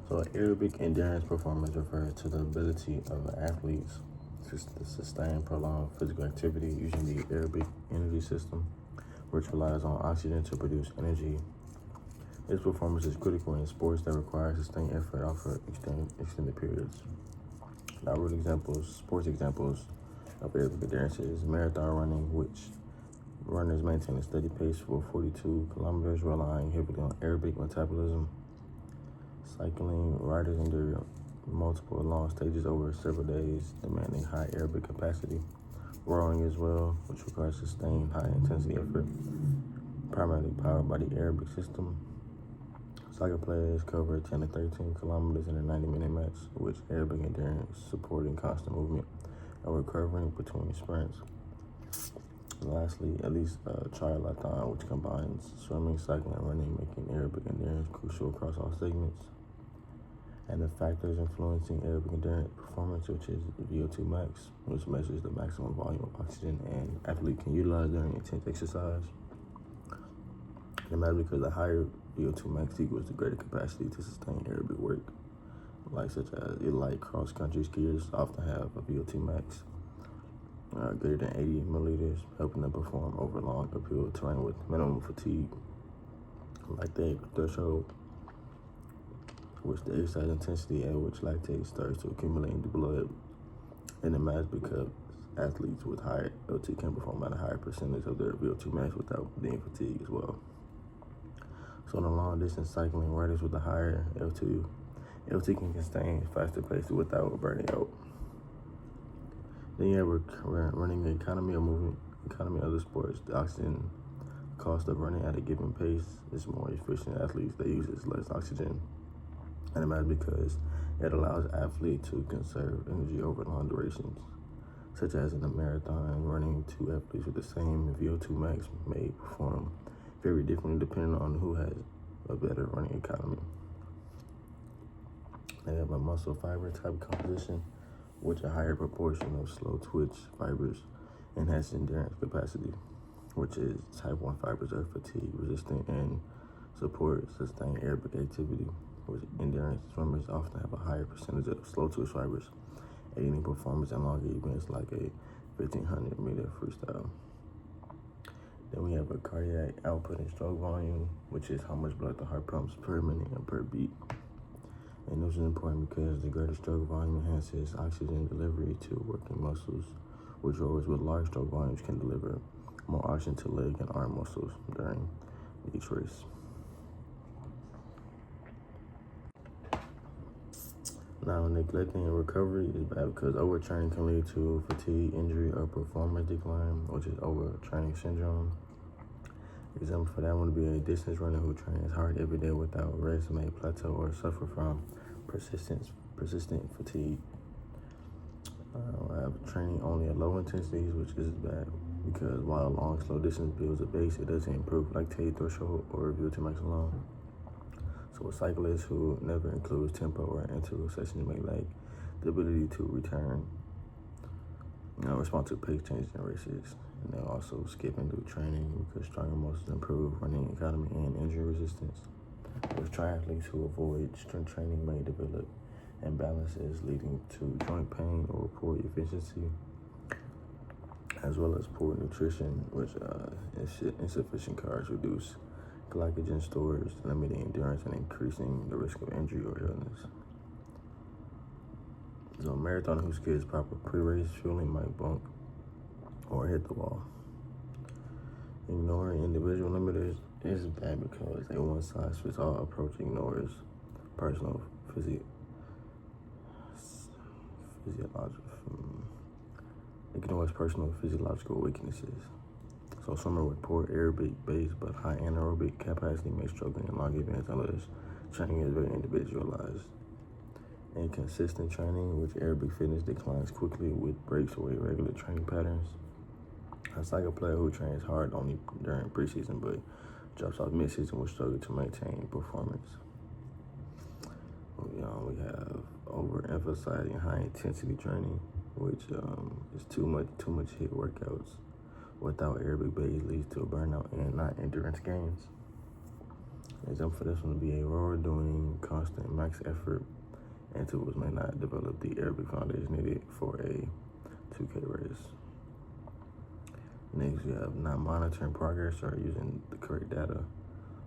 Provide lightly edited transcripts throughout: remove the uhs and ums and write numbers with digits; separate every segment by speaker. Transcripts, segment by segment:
Speaker 1: So aerobic endurance performance refers to the ability of athletes to sustain prolonged physical activity using the aerobic energy system, which relies on oxygen to produce energy. This performance is critical in sports that require sustained effort over extended periods. Now, sports examples of aerobic endurance is marathon running, which runners maintain a steady pace for 42 kilometers, relying heavily on aerobic metabolism. Cycling, riders endure multiple long stages over several days, demanding high aerobic capacity. Rowing as well, which requires sustained high-intensity effort, primarily powered by the aerobic system. Soccer players cover 10 to 13 kilometers in a 90-minute match, which aerobic endurance supporting constant movement and recovering between sprints. And lastly, at least triathlon, which combines swimming, cycling, and running, making aerobic endurance crucial across all segments. And the factors influencing aerobic endurance performance, which is VO2 max, which measures the maximum volume of oxygen an athlete can utilize during intense exercise. It matters because the higher VO2 max equals the greater capacity to sustain aerobic work, such as elite cross-country skiers often have a VO2 max greater than 80 milliliters, helping them perform over long uphill terrain with minimum fatigue. Lactate threshold, which the exercise intensity at which lactate starts to accumulate in the blood, and it matters because athletes with higher LT can perform at a higher percentage of their VO2 max without being fatigued as well. So in the long distance cycling, riders with a higher LT can sustain faster pace without burning out. Then you have running economy or movement economy of other sports. The oxygen cost of running at a given pace is more efficient. Athletes that uses less oxygen, and it matters because it allows athletes to conserve energy over long durations, such as in a marathon. Running, two athletes with the same VO2 max may perform very differently depending on who has a better running economy. They have a muscle fiber type composition, which a higher proportion of slow twitch fibers enhance endurance capacity, which is type 1 fibers are fatigue resistant and support sustained aerobic activity, which endurance swimmers often have a higher percentage of slow twitch fibers, aiding performance in longer events like a 1500 meter freestyle. Then we have a cardiac output and stroke volume, which is how much blood the heart pumps per minute and per beat. And this is important because the greater stroke volume enhances oxygen delivery to working muscles, which rowers with large stroke volumes can deliver more oxygen to leg and arm muscles during each race. Now, neglecting recovery is bad because overtraining can lead to fatigue, injury, or performance decline, which is overtraining syndrome. Example for that one would be a distance runner who trains hard every day without rest may plateau or suffer from persistent fatigue. I have training only at low intensities, which is bad because while long, slow distance builds a base, it doesn't improve lactate threshold or VO2 max alone. So a cyclist who never includes tempo or interval sessions may lack the ability to return, respond to pace changes in races. And then also skipping through training because stronger muscles improve running economy and injury resistance. With triathletes who avoid strength training may develop imbalances leading to joint pain or poor efficiency, as well as poor nutrition, which insufficient carbs reduce glycogen stores, limiting endurance and increasing the risk of injury or illness. So a marathon who skips proper pre-race fueling might bump or hit the wall. Ignoring individual limiters is bad because a one-size-fits-all approach ignores personal physiological weaknesses. So a swimmer with poor aerobic base but high anaerobic capacity may struggle in long events unless training is very individualized. Inconsistent training, which aerobic fitness declines quickly with breaks or irregular training patterns. A soccer player who trains hard only during preseason but drops off mid-season will struggle to maintain performance. We have overemphasizing high-intensity training, which is too much HIIT workouts without aerobic base leads to a burnout and not endurance gains. An example for this one would be a rower doing constant constant max effort, and tools may not develop the aerobic foundation needed for a 2K race. Next, we have not monitoring progress or using the correct data,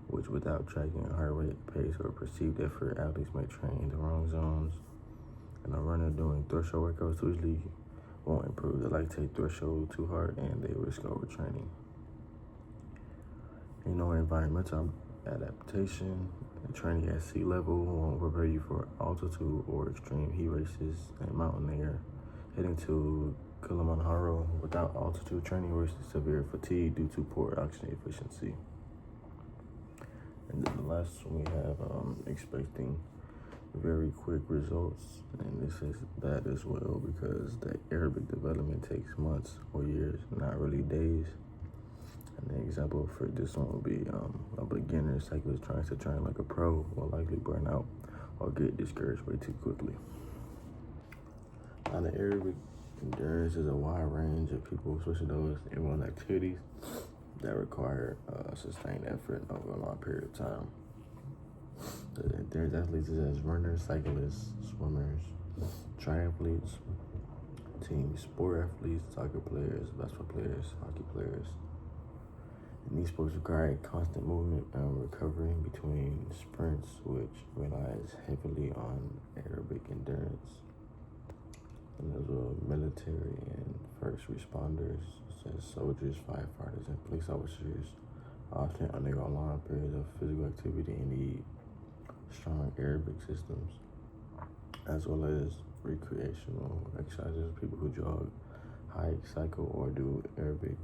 Speaker 1: which without tracking heart rate, pace, or perceived effort, athletes may train in the wrong zones. And a runner doing threshold workouts usually won't improve the lactate threshold too hard, and they risk overtraining. Environmental adaptation. Training at sea level won't prepare you for altitude or extreme heat races and mountain air. Heading to Kilimanjaro without altitude training risks severe fatigue due to poor oxygen efficiency. And then the last one we have expecting very quick results, and this is bad as well because the aerobic development takes months or years, not really days. And the example for this one would be a beginner cyclist trying to train like a pro will likely burn out or get discouraged way too quickly. Now, the aerobic endurance is a wide range of people, especially those in activities that require sustained effort over a long period of time. There's athletes such as runners, cyclists, swimmers, triathletes, team sport athletes, soccer players, basketball players, hockey players. And these sports require constant movement and recovery between sprints, which relies heavily on aerobic endurance. And as well, military and first responders, such as soldiers, firefighters, and police officers, often undergo long periods of physical activity and need strong aerobic systems, as well as recreational exercises, people who jog, hike, cycle, or do aerobic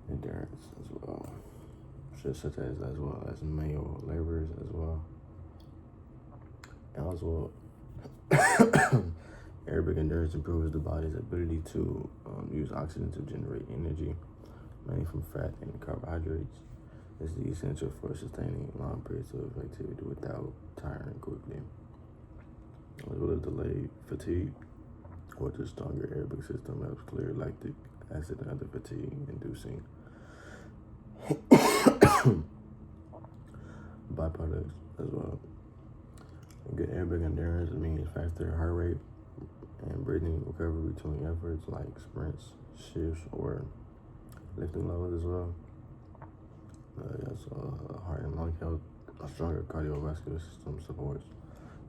Speaker 1: endurance as well, such as well as manual laborers as well. And also, aerobic endurance improves the body's ability to use oxygen to generate energy, mainly from fat and carbohydrates. This is essential for sustaining long periods of activity without tiring quickly. As well as delayed fatigue, which a stronger aerobic system helps clear lactic acid and other fatigue-inducing byproducts as well. Good aerobic endurance means faster heart rate and breathing recovery between efforts like sprints, shifts, or lifting loads as well. Also, heart and lung health, a stronger cardiovascular system supports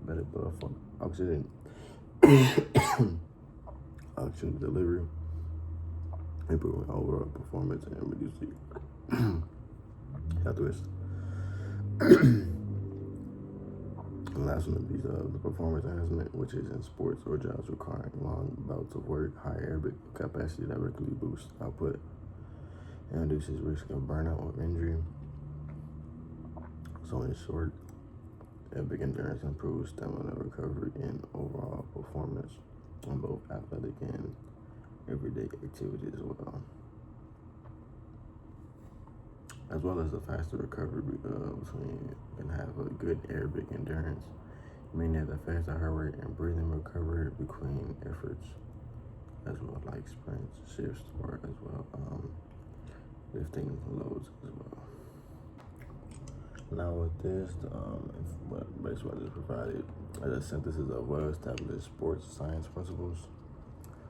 Speaker 1: better blood flow, oxygen delivery, improving overall performance and reducing health risks. The last one of these, the performance enhancement, which is in sports or jobs requiring long bouts of work, high aerobic capacity directly boosts output and reduces risk of burnout or injury. So in short, aerobic endurance improves stamina recovery and overall performance on both athletic and everyday activities as well as a faster recovery between and have a good aerobic endurance, meaning that the faster heart rate and breathing recovery between efforts, as well like sprints, shifts, or as well lifting loads as well. Now with this, basically what I just provided is a synthesis of well-established sports science principles,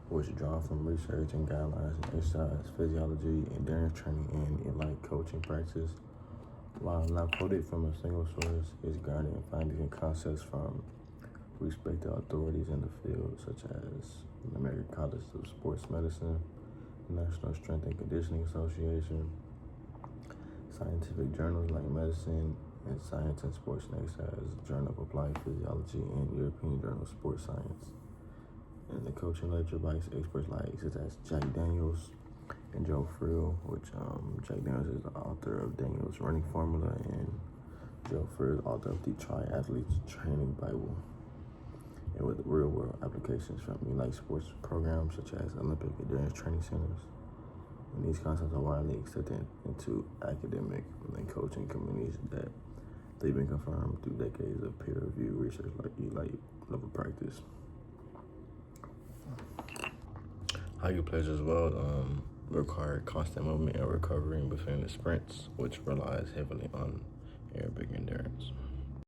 Speaker 1: which are drawn from research and guidelines in exercise, physiology, endurance training, and elite coaching practice. While not quoted from a single source, is grounded in findings and concepts from respected authorities in the field, such as the American College of Sports Medicine, National Strength and Conditioning Association, scientific journals like Medicine and Science and Sports and Exercise, Journal of Applied Physiology, and European Journal of Sports Science. And the coaching literature by experts like such as Jack Daniels and Joe Friel, which Jack Daniels is the author of Daniels' Running Formula, and Joe Friel is the author of the Triathletes Training Bible. And with real-world applications from elite sports programs such as Olympic endurance training centers. And these concepts are widely accepted into academic and coaching communities that they've been confirmed through decades of peer-reviewed research like elite level practice. Hockey players as well require constant movement and recovery in between the sprints, which relies heavily on